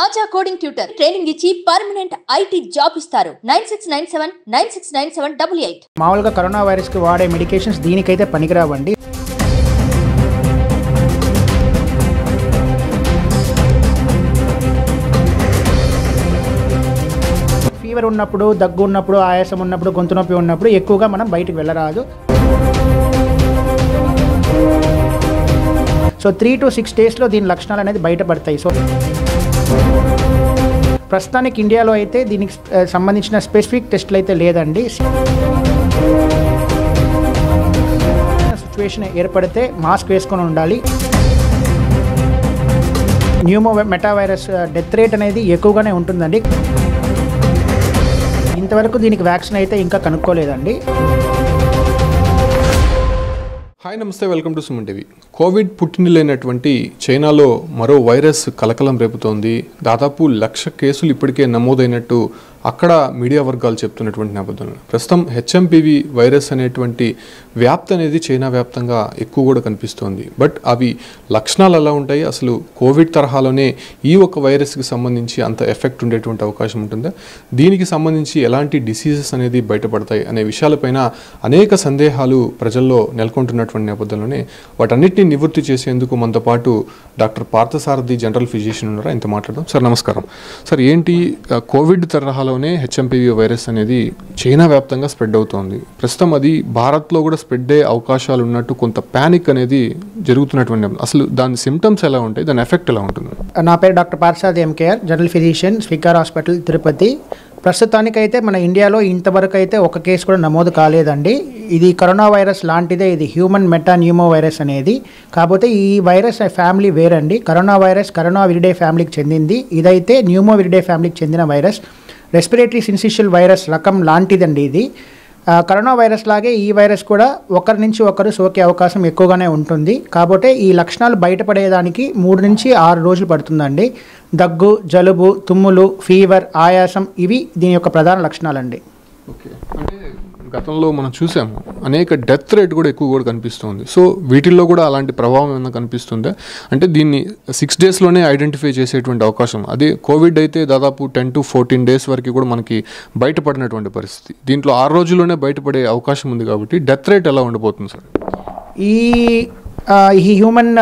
ఆచా coding tutor training ఇచ్చి permanent IT job ఇస్తారు. 9697969788. మామూలుగా కరోనా వైరస్ కి వాడే మెడికేషన్స్ దీనికైతే పనికిరావండి. ఫీవర్ ఉన్నప్పుడు, దగ్గు ఉన్నప్పుడు, ఆయాసం ఉన్నప్పుడు, గొంతు నొప్పి ఉన్నప్పుడు ఎక్కువగా మనం బయటికి వెళ్ళరాదు. సో 3 to 6 డేస్లో దీని లక్షణాలు అనేది బయటపడతాయి. సో ప్రస్తుతానికి ఇండియాలో అయితే దీనికి సంబంధించిన స్పెసిఫిక్ టెస్ట్లు అయితే లేదండి. సిచ్యువేషన్ ఏర్పడితే మాస్క్ వేసుకొని ఉండాలి. Pneumo meta virus death rate అనేది ఎక్కువగానే ఉంటుందండి. ఇంతవరకు దీనికి వ్యాక్సిన్ అయితే ఇంకా కనుక్కోలేదండి. హాయ్ నమస్తే, welcome to Suman TV. Covid పుట్టినలైనటువంటి చైనాలో మరో వైరస్ కలకలం రేపుతోంది. దాదాపు 1,00,000 కేసులు ఇప్పటికే నమోదైనట్టు అక్కడ మీడియా వర్గాలు చెప్తున్నటువంటి నేపథ్యంలో ప్రస్తుతం హెచ్ఎంపివి వైరస్ అనేటువంటి వ్యాప్తి అనేది చైనా వ్యాప్తంగా ఎక్కువ కూడా కనిపిస్తోంది. బట్ అవి లక్షణాలు ఎలా ఉంటాయి, అసలు కోవిడ్ తరహాలోనే ఈ ఒక వైరస్కి సంబంధించి అంత ఎఫెక్ట్ ఉండేటువంటి అవకాశం ఉంటుందా, దీనికి సంబంధించి ఎలాంటి డిసీజెస్ అనేది బయటపడతాయి అనే విషయాలపైన అనేక సందేహాలు ప్రజల్లో నెలకొంటున్నటువంటి నేపథ్యంలోనే వాటన్నిటిని నివృత్తి చేసేందుకు మనతో పాటు డాక్టర్ పార్థసారథి జనరల్ ఫిజిషియన్ ఉన్నారా, ఇంత మాట్లాడదాం. సార్ నమస్కారం. సార్, ఏంటి కోవిడ్ తరహాలోనే హెచ్ఎంపివి వైరస్ అనేది చైనా వ్యాప్తంగా స్ప్రెడ్ అవుతోంది. ప్రస్తుతం అది భారత్లో కూడా స్ప్రెడ్ అయ్యే అవకాశాలు ఉన్నట్టు కొంత ప్యానిక్ అనేది జరుగుతున్నటువంటి, అసలు దాని సిమ్టమ్స్ ఎలా ఉంటాయి, దాని ఎఫెక్ట్ ఎలా ఉంటుంది? నా పేరు doctor Parthasarathi MKR, general physician, Swikar hospital, Tirupati. ప్రస్తుతానికైతే మన ఇండియాలో ఇంతవరకు అయితే ఒక కేసు కూడా నమోదు కాలేదండి. ఇది కరోనా వైరస్ లాంటిదే, ఇది హ్యూమన్ మెటా న్యూమో వైరస్ అనేది. కాకపోతే ఈ వైరస్ ఫ్యామిలీ వేరండి. కరోనా వైరస్ కరోనా విరిడే ఫ్యామిలీకి చెందింది. ఇదైతే న్యూమో విరిడే ఫ్యామిలీకి చెందిన వైరస్. రెస్పిరేటరీ సిన్సిషియల్ వైరస్ రకం లాంటిదండి ఇది. కరోనా వైరస్ లాగే ఈ వైరస్ కూడా ఒకరి నుంచి ఒకరు సోకే అవకాశం ఎక్కువగానే ఉంటుంది. కాబట్టి ఈ లక్షణాలు బయటపడేదానికి 3 నుంచి 6 రోజులు పడుతుందండి. దగ్గు, జలుబు, తుమ్ములు, ఫీవర్, ఆయాసం ఇవి దీని యొక్క ప్రధాన లక్షణాలండి. ఓకే, అంటే గతంలో మనం చూసాము అనేక డెత్ రేట్ కూడా ఎక్కువ కూడా కనిపిస్తుంది. సో వీటిల్లో కూడా అలాంటి ప్రభావం ఏమైనా కనిపిస్తుందా? అంటే దీన్ని 6 డేస్లోనే ఐడెంటిఫై చేసేటువంటి అవకాశం, అదే కోవిడ్ అయితే దాదాపు 10 to 14 డేస్ వరకు కూడా మనకి బయటపడినటువంటి పరిస్థితి. దీంట్లో 6 రోజుల్లోనే బయటపడే అవకాశం ఉంది. కాబట్టి డెత్ రేట్ ఎలా ఉండబోతుంది సార్? ఈ human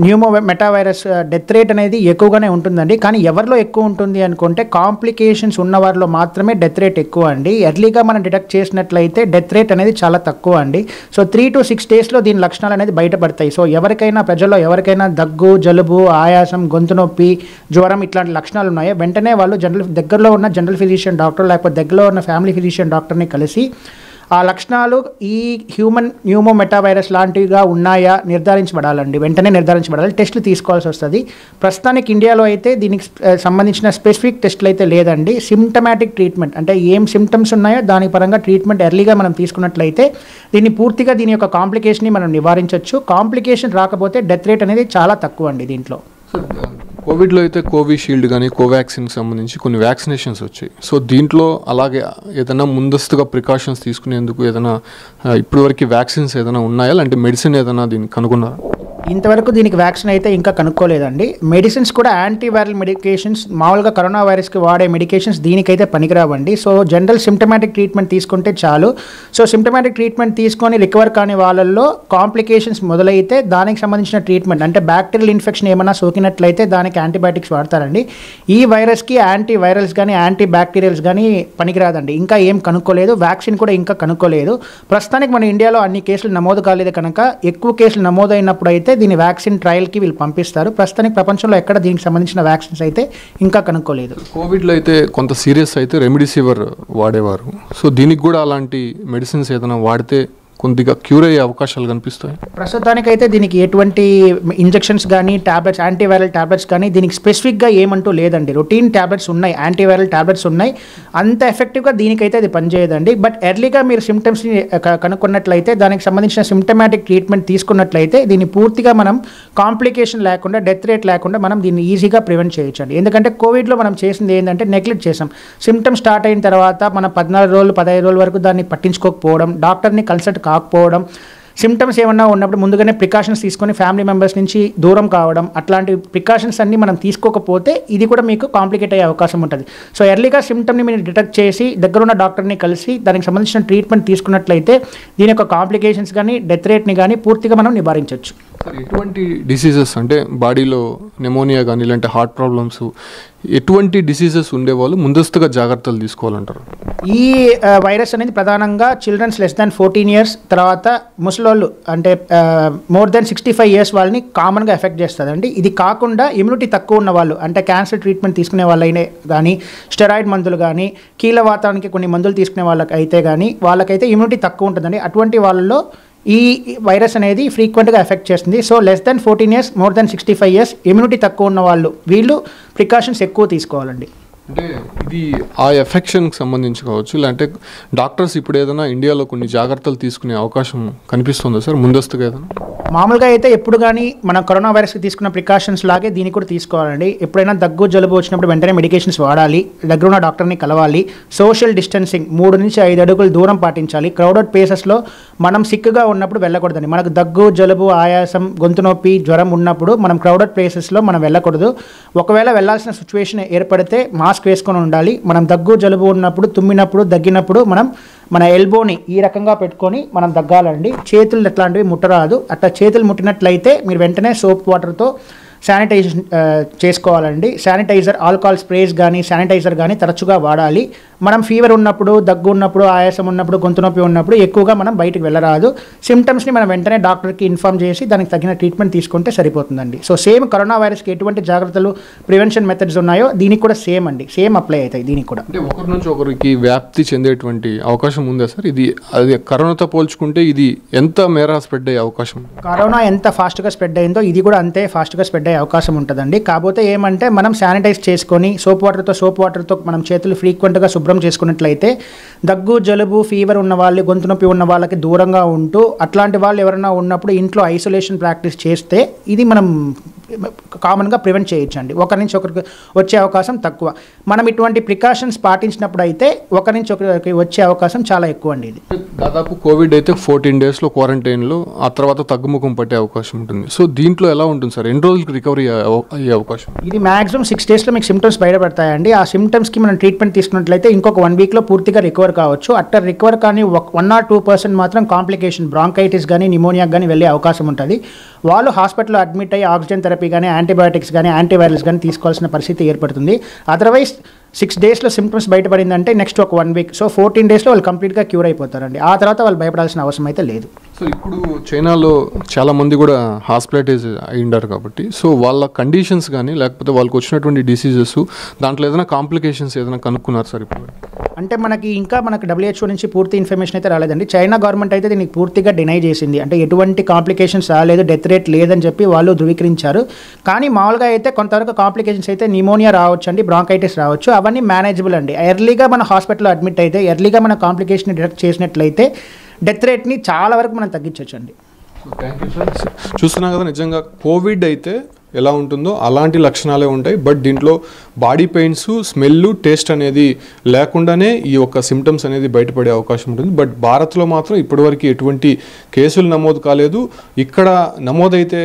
pneumo meta virus death rate అనేది ఎక్కువగానే ఉంటుందండి. కానీ ఎవరిలో ఎక్కువ ఉంటుంది అనుకుంటే కాంప్లికేషన్స్ ఉన్న వారిలో మాత్రమే డెత్ రేట్ ఎక్కువ అండి. ఎర్లీగా మనం డిటెక్ట్ చేసినట్లయితే డెత్ రేట్ అనేది చాలా తక్కువ అండి. సో 3 to 6 డేస్లో దీని లక్షణాలు అనేది బయటపడతాయి. సో ప్రజల్లో ఎవరికైనా దగ్గు, జలుబు, ఆయాసం, గొంతు నొప్పి, జ్వరం ఇట్లాంటి లక్షణాలు ఉన్నాయో వెంటనే వాళ్ళు దగ్గరలో ఉన్న జనరల్ ఫిజిషియన్ డాక్టర్ లేకపోతే దగ్గరలో ఉన్న ఫ్యామిలీ ఫిజిషియన్ డాక్టర్ని కలిసి ఆ లక్షణాలు ఈ హ్యూమన్ న్యూమో మెటా వైరస్ లాంటివిగా ఉన్నాయా నిర్ధారించబడాలండి. వెంటనే నిర్ధారించబడాలి. టెస్టులు తీసుకోవాల్సి వస్తుంది. ప్రస్తుతానికి ఇండియాలో అయితే దీనికి సంబంధించిన స్పెసిఫిక్ టెస్టులు అయితే లేదండి. సిమ్టమాటిక్ ట్రీట్మెంట్ అంటే ఏం సిమ్టమ్స్ ఉన్నాయో దాని పరంగా ట్రీట్మెంట్ ఎర్లీగా మనం తీసుకున్నట్లయితే దీని యొక్క కాంప్లికేషన్ని మనం నివారించవచ్చు. కాంప్లికేషన్ రాకపోతే డెత్ రేట్ అనేది చాలా తక్కువ అండి దీంట్లో. కోవిడ్లో అయితే కోవిషీల్డ్ కానీ కోవాక్సిన్కి సంబంధించి కొన్ని వ్యాక్సినేషన్స్ వచ్చాయి. సో దీంట్లో అలాగే ఏదైనా ముందస్తుగా ప్రికాషన్స్ తీసుకునేందుకు ఏదైనా ఇప్పటివరకు వ్యాక్సిన్స్ ఏదైనా ఉన్నాయా, అంటే మెడిసిన్ ఏదైనా దీన్ని కనుగొన్నారా? ఇంతవరకు దీనికి వ్యాక్సిన్ అయితే ఇంకా కనుక్కోలేదండి. మెడిసిన్స్ కూడా యాంటీవైరల్ మెడికేషన్స్, మామూలుగా కరోనా వైరస్కి వాడే మెడికేషన్స్ దీనికైతే పనికిరావండి. సో జనరల్ సిమ్టమాటిక్ ట్రీట్మెంట్ తీసుకుంటే చాలు. సో సిమ్టమాటిక్ ట్రీట్మెంట్ తీసుకొని రికవర్ కాని వాళ్ళల్లో కాంప్లికేషన్స్ మొదలైతే దానికి సంబంధించిన ట్రీట్మెంట్ అంటే బ్యాక్టీరియల్ ఇన్ఫెక్షన్ ఏమైనా సోకినట్లయితే దానికి యాంటీబయాటిక్స్ వాడతారండి. ఈ వైరస్కి యాంటీవైరల్స్ కానీ యాంటీ బ్యాక్టీరియల్స్ కానీ పనికిరాదండి. ఇంకా ఏం కనుక్కోలేదు. వ్యాక్సిన్ కూడా ఇంకా కనుక్కోలేదు. ప్రస్తుతానికి మన ఇండియాలో అన్ని కేసులు నమోదు కాలేదు కనుక ఎక్కువ కేసులు నమోదైనప్పుడు అయితే దీని వ్యాక్సిన్ ట్రయల్కి వీళ్ళు పంపిస్తారు. ప్రస్తుతానికి ప్రపంచంలో ఎక్కడ దీనికి సంబంధించిన వ్యాక్సిన్స్ అయితే ఇంకా కనుక్కోలేదు. కోవిడ్లో అయితే కొంత సీరియస్ అయితే రెమిడిసివిర్ వాడేవారు. సో దీనికి కూడా అలాంటి మెడిసిన్స్ ఏదైనా వాడితే కొద్దిగా క్యూర్ అయ్యే అవకాశాలు కనిపిస్తాయి. ప్రస్తుతానికైతే దీనికి ఎటువంటి ఇంజెక్షన్స్ కానీ టాబ్లెట్స్, యాంటీవైరల్ టాబ్లెట్స్ కానీ దీనికి స్పెసిఫిక్గా ఏమంటూ లేదండి. రొటీన్ టాబ్లెట్స్ ఉన్నాయి, యాంటీవైరల్ టాబ్లెట్స్ ఉన్నాయి. అంత ఎఫెక్టివ్గా దీనికైతే అది పనిచేయదండి. బట్ ఎర్లీగా మీరు సిమ్టమ్స్ని కనుక్కున్నట్లయితే దానికి సంబంధించిన సిమ్టమాటిక్ ట్రీట్మెంట్ తీసుకున్నట్లయితే దీన్ని పూర్తిగా మనం కాంప్లికేషన్ లేకుండా, డెత్ రేట్ లేకుండా మనం దీన్ని ఈజీగా ప్రివెంట్ చేయొచ్చండి. ఎందుకంటే కోవిడ్లో మనం చేసింది ఏంటంటే నెగ్లెక్ట్ చేసాం. సిమ్టమ్స్ స్టార్ట్ అయిన తర్వాత మనం 14 రోజులు 15 రోజుల వరకు దాన్ని పట్టించుకోకపోవడం, డాక్టర్ని కన్సల్ట్ కాకపోవడం, సిమ్టమ్స్ ఏమన్నా ఉన్నప్పుడు ముందుగానే ప్రికాషన్స్ తీసుకొని ఫ్యామిలీ మెంబర్స్ నుంచి దూరం కావడం, అట్లాంటి ప్రికాషన్స్ అన్ని మనం తీసుకోకపోతే ఇది కూడా మీకు కాంప్లికేట్ అయ్యే అవకాశం ఉంటుంది. సో ఎర్లీగా సిమ్టమ్ని మీరు డిటెక్ట్ చేసి దగ్గరున్న డాక్టర్ని కలిసి దానికి సంబంధించిన ట్రీట్మెంట్ తీసుకున్నట్లయితే దీని యొక్క కాంప్లికేషన్స్ కానీ డెత్ రేట్ని కానీ పూర్తిగా మనం నివారించవచ్చు. ఎటువంటి డిసీజెస్ అంటే బాడీలో నెమోనియా కానీ ఇలాంటి హార్ట్ ప్రాబ్లమ్స్ ఎటువంటి డిసీజెస్ ఉండేవాళ్ళు ముందస్తుగా జాగ్రత్తలు తీసుకోవాలంటారు? ఈ వైరస్ అనేది ప్రధానంగా చిల్డ్రన్స్ లెస్ దాన్ 14 years, తర్వాత ముసలోళ్ళు అంటే మోర్ దెన్ 65 years వాళ్ళని కామన్గా ఎఫెక్ట్ చేస్తుందండి. ఇది కాకుండా ఇమ్యూనిటీ తక్కువ ఉన్న వాళ్ళు అంటే క్యాన్సర్ ట్రీట్మెంట్ తీసుకునే వాళ్ళైనా కానీ, స్టెరాయిడ్ మందులు కానీ, కీళ్ళవాతానికి కొన్ని మందులు తీసుకునే వాళ్ళకి అయితే కానీ వాళ్ళకైతే ఇమ్యూనిటీ తక్కువ ఉంటుందండి. అటువంటి వాళ్ళలో ఈ వైరస్ అనేది ఫ్రీక్వెంట్గా ఎఫెక్ట్ చేస్తుంది. So less than 14 years, more than 65 years immunity తక్కువ ఉన్న వాళ్ళు వీళ్ళు ప్రికాషన్స్ ఎక్కువ తీసుకోవాలండి. అంటే ఇది ఆ ఎఫెక్షన్కి సంబంధించి కావచ్చు, లేదంటే డాక్టర్స్ ఇప్పుడు ఏదైనా ఇండియాలో కొన్ని జాగ్రత్తలు తీసుకునే అవకాశం కనిపిస్తుందా సార్ ముందస్తుగా ఏదైనా? మామూలుగా అయితే ఎప్పుడు కానీ మనం కరోనా వైరస్కి తీసుకున్న ప్రికాషన్స్ లాగే దీనికి కూడా తీసుకోవాలండి. ఎప్పుడైనా దగ్గు జలుబు వచ్చినప్పుడు వెంటనే మెడికేషన్స్ వాడాలి, దగ్గరున్న డాక్టర్ని కలవాలి, సోషల్ డిస్టెన్సింగ్ 3 నుంచి 5 అడుగులు దూరం పాటించాలి. క్రౌడెడ్ ప్లేసెస్లో మనం సిక్గా ఉన్నప్పుడు వెళ్ళకూడదండి. మనకు దగ్గు జలుబు ఆయాసం గొంతు నొప్పి జ్వరం ఉన్నప్పుడు మనం క్రౌడెడ్ ప్లేసెస్లో మనం వెళ్ళకూడదు. ఒకవేళ వెళ్ళాల్సిన సిచ్యువేషన్ ఏర్పడితే మాస్క్ వేసుకొని ఉండాలి. మనం దగ్గు జలుబు ఉన్నప్పుడు, తుమ్మినప్పుడు, దగ్గినప్పుడు మన ఎల్బోని ఈ రకంగా పెట్టుకొని మనం దగ్గాలండి. చేతులు ఎట్లాంటివి ముట్టరాదు. అట్లా చేతులు ముట్టినట్లయితే మీరు వెంటనే సోప్ వాటర్తో శానిటైజేషన్ చేసుకోవాలండి. శానిటైజర్, ఆల్కహాల్ స్ప్రేస్ కానీ శానిటైజర్ కానీ తరచుగా వాడాలి. మనం ఫీవర్ ఉన్నప్పుడు, దగ్గు ఉన్నప్పుడు, ఆయాసం ఉన్నప్పుడు, గొంతు నొప్పి ఉన్నప్పుడు ఎక్కువగా మనం బయటకు వెళ్ళరాదు. సిమ్టమ్స్ని మనం వెంటనే డాక్టర్కి ఇన్ఫామ్ చేసి దానికి తగిన ట్రీట్మెంట్ తీసుకుంటే సరిపోతుందండి. సో సేమ్ కరోనా వైరస్కి ఎటువంటి జాగ్రత్తలు ప్రివెన్షన్ మెథడ్స్ ఉన్నాయో దీనికి కూడా సేమ్ అండి, సేమ్ అప్లై అవుతాయి దీనికి కూడా. అంటే ఒకరి నుంచి ఒకరికి వ్యాప్తి చెందేటువంటి అవకాశం ఉందా సార్? ఇది అది కరోనాతో పోల్చుకుంటే ఇది ఎంత మేర స్ప్రెడ్ అయ్యే అవకాశం? కరోనా ఎంత ఫాస్ట్గా స్ప్రెడ్ అయిందో ఇది కూడా అంతే ఫాస్ట్గా స్ప్రెడ్ అయ్యే అవకాశం ఉంటుందండి. కాకపోతే ఏమంటే మనం శానిటైజ్ చేసుకొని సోప్ వాటర్తో మనం చేతులు ఫ్రీక్వెంట్గా శుభ్రం చేసుకున్నట్లయితే దగ్గు జలుబు ఫీవర్ ఉన్న వాళ్ళు, గొంతు నొప్పి ఉన్న వాళ్ళకి దూరంగా ఉంటూ అట్లాంటి వాళ్ళు ఎవరైనా ఉన్నప్పుడు ఇంట్లో ఐసోలేషన్ ప్రాక్టీస్ చేస్తే ఇది మనం కామన్గా ప్రివెంట్ చేయొచ్చండి. ఒకరి నుంచి ఒకరికి వచ్చే అవకాశం తక్కువ. మనం ఇటువంటి ప్రికాషన్స్ పాటించినప్పుడు అయితే ఒకరి నుంచి ఒకరికి వచ్చే అవకాశం చాలా ఎక్కువ అండి. ఇది దాదాపు కోవిడ్ అయితే 14 daysలో క్వారంటైన్లో, ఆ తర్వాత తగ్గుముఖం పట్టే అవకాశం ఉంటుంది. సో దీంట్లో ఎలా ఉంటుంది సార్? ఎన్ని రోజులకి రికవరీ అయ్యే అవకాశం? ఇది మాక్సిమం 6 daysలో మీకు సిమ్టమ్స్ బయటపడతాయండి. ఆ సిమ్టమ్స్కి మనం ట్రీట్మెంట్ తీసుకున్నట్లయితే ఇంకొక 1 weekలో పూర్తిగా రికవర్ కావచ్చు. అట్లా రికవర్ కానీ 1 or 2% మాత్రం కాంప్లికేషన్ బ్రాంకైటిస్ కానీ నిమోనియా కానీ వెళ్ళే అవకాశం ఉంటుంది. వాళ్ళు హాస్పిటల్లో అడ్మిట్ అయ్యి ఆక్సిజన్ థెరపీ కానీ, యాంటీబయాటిక్స్ కానీ, యాంటీవైరల్స్ కానీ తీసుకోవాల్సిన పరిస్థితి ఏర్పడుతుంది. అదర్వైజ్ 6 daysలో సిమ్టమ్స్ బయటపడిందంటే నెక్స్ట్ ఒక 1 week, సో 14 daysలో వాళ్ళు కంప్లీట్గా క్యూర్ అయిపోతారండి. ఆ తర్వాత వాళ్ళు భయపడాల్సిన అవసరం అయితే లేదు. సో ఇప్పుడు చైనాలో చాలామంది కూడా హాస్పిటలైజ్ అయి ఉండారు కాబట్టి, సో వాళ్ళ కండిషన్స్ కానీ లేకపోతే వాళ్ళకి వచ్చినటువంటి డిసీజెస్ దాంట్లో ఏదైనా కాంప్లికేషన్స్ ఏదైనా కనుక్కున్నారు సార్ ఇప్పుడు? అంటే మనకు WHO నుంచి పూర్తి ఇన్ఫర్మేషన్ అయితే రాలేదండి. చైనా గవర్నమెంట్ అయితే దీనికి పూర్తిగా డినై చేసింది. అంటే ఎటువంటి కాంప్లికేషన్స్ రాలేదు, డెత్ రేట్ లేదని చెప్పి వాళ్ళు ధృవీకరించారు. కానీ మామూలుగా అయితే కొంతవరకు కాంప్లికేషన్స్ అయితే నిమోనియా రావచ్చు అండి, బ్రాంకైటిస్ రావచ్చు, అవన్నీ మేనేజబుల్ అండి. ఎర్లీగా మన హాస్పిటల్లో అడ్మిట్ అయితే, ఎర్లీగా మన కాంప్లికేషన్ డిటెక్ట్ చేసినట్లయితే డెత్ రేట్ని చాలా వరకు మనం తగ్గించవచ్చు అండి. Thank you sir. చూస్తున్నాం కదా, నిజంగా కోవిడ్ అయితే ఎలా ఉంటుందో అలాంటి లక్షణాలే ఉంటాయి. బట్ దీంట్లో బాడీ పెయిన్స్, స్మెల్, టేస్ట్ అనేది లేకుండానే ఈ యొక్క సిమ్టమ్స్ అనేది బయటపడే అవకాశం ఉంటుంది. బట్ భారత్లో మాత్రం ఇప్పటివరకు ఎటువంటి కేసులు నమోదు కాలేదు. ఇక్కడ నమోదైతే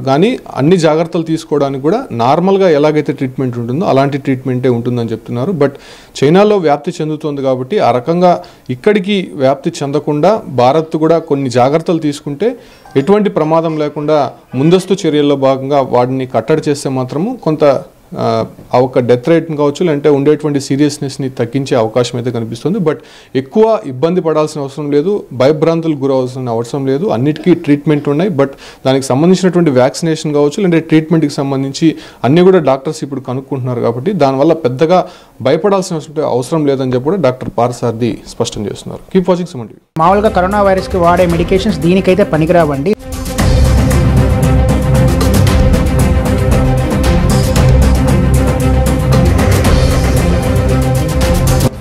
కానీ అన్ని జాగ్రత్తలు తీసుకోవడానికి కూడా నార్మల్గా ఎలాగైతే ట్రీట్మెంట్ ఉంటుందో అలాంటి ట్రీట్మెంటే ఉంటుందని చెప్తున్నారు. బట్ చైనాలో వ్యాప్తి చెందుతుంది కాబట్టి ఆ రకంగా ఇక్కడికి వ్యాప్తి చెందకుండా భారత్ కూడా కొన్ని జాగ్రత్తలు తీసుకుంటే ఎటువంటి ప్రమాదం లేకుండా ముందస్తు చర్యల్లో భాగంగా వాటిని కట్టడి చేస్తే మాత్రము కొంత ఆ ఒక డెత్ రేట్ని కావచ్చు, లేదంటే ఉండేటువంటి సీరియస్నెస్ని తగ్గించే అవకాశం అయితే కనిపిస్తుంది. బట్ ఎక్కువ ఇబ్బంది పడాల్సిన అవసరం లేదు, భయభ్రాంతులకు గురవలసిన అవసరం లేదు. అన్నిటికీ ట్రీట్మెంట్ ఉన్నాయి. బట్ దానికి సంబంధించినటువంటి వ్యాక్సినేషన్ కావచ్చు, లేదంటే ట్రీట్మెంట్కి సంబంధించి అన్నీ కూడా డాక్టర్స్ ఇప్పుడు కనుక్కుంటున్నారు కాబట్టి దానివల్ల పెద్దగా భయపడాల్సిన అవసరం లేదని చెప్పి కూడా డాక్టర్ పార్థసారథి స్పష్టం చేస్తున్నారు. Keep watching Suman TV. మామూలుగా కరోనా వైరస్కి వాడే మెడికేషన్స్ దీనికైతే పనికిరావండి.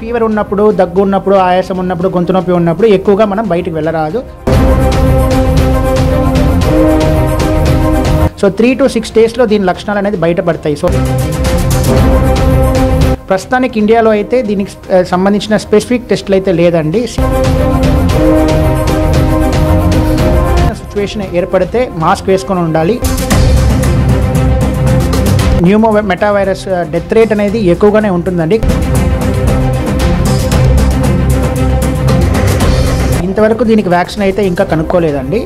ఫీవర్ ఉన్నప్పుడు, దగ్గు ఉన్నప్పుడు, ఆయాసం ఉన్నప్పుడు, గొంతు నొప్పి ఉన్నప్పుడు ఎక్కువగా మనం బయటికి వెళ్ళరాదు. సో 3 to 6 daysలో దీని లక్షణాలు అనేది బయటపడతాయి. సో ప్రస్తుతానికి ఇండియాలో అయితే దీనికి సంబంధించిన స్పెసిఫిక్ టెస్టులు అయితే లేదండి. సిచ్యువేషన్ ఏర్పడితే మాస్క్ వేసుకొని ఉండాలి. Pneumo meta virus death rate అనేది ఎక్కువగానే ఉంటుందండి. ఇంతవరకు దీనికి వ్యాక్సిన్ అయితే ఇంకా కనుక్కోలేదండి.